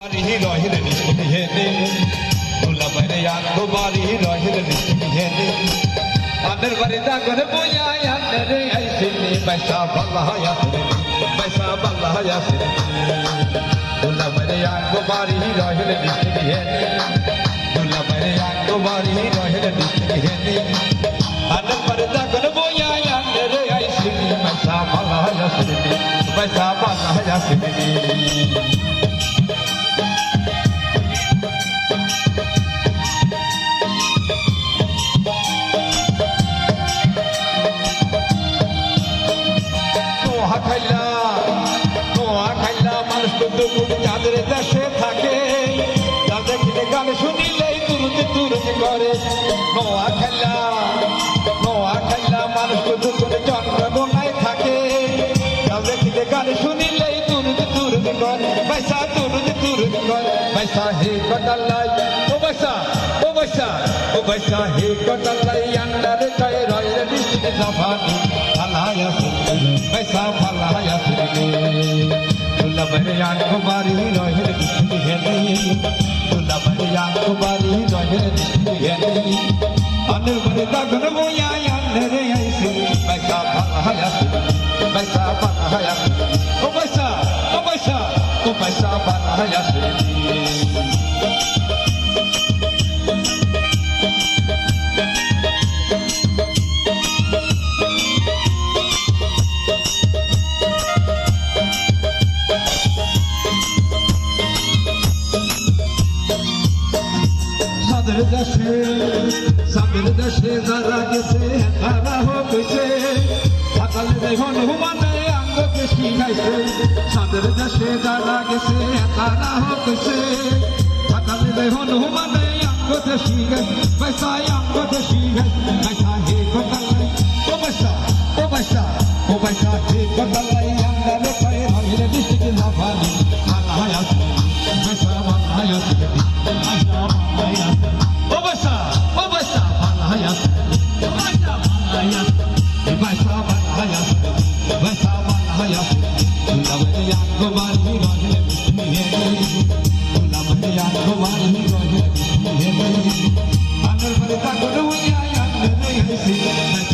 Rohil Nishihene, Ulabayana, nobody Rohil Nishihene. Under Varida Ganaboya, I see by Sabahaya, by Sabahaya. Ulabayana, nobody Rohil Nishihene, Ulabayana, nobody Rohil Nishihene. Under Varida Ganaboya, I see by Sabahaya, by Sabahaya. যাদের দেশে থাকে তাদের গান শুনিলেই তুরুতে তুরুতে করে নোয়া খেলা মানুষ চন্দ্রগোনায় থাকে তাদের গান শুনিলেই তুরুতে তুরুতে করে পয়সা তুরুতে তুরুতে করে পয়সা হে কটালাই ও পয়সা হে কটালাই আন্ডারে কয় রয়ের ডিস্ট্রিক্ট জাপানি ফালায়া পয়সা ফালায়া Ulabayana kubari rohil nishihene, Ulabayana kubari rohil nishihene. Anil barita ganaboya yandere aisi, paisa palahaya, paisa palahaya. O paisa palahaya. সাদের দেশে যারা গেছে তারা হইছে সকালে দেখুন হুমানে আঙ্গকে শিখাইছে সাদের দেশে যারা গেছে তারা হইছে সকালে দেখুন হুমানে আঙ্গকে শিখাইছে পয়সা আঙ্গকে শিখাইছে পয়সা হে কোটালাই ও পয়সা হে কোটালাই আঙ্গারে কয় রহিল ডিস্ট্রিক্ট জাপানি আলায়া পয়সা আলায়া I'm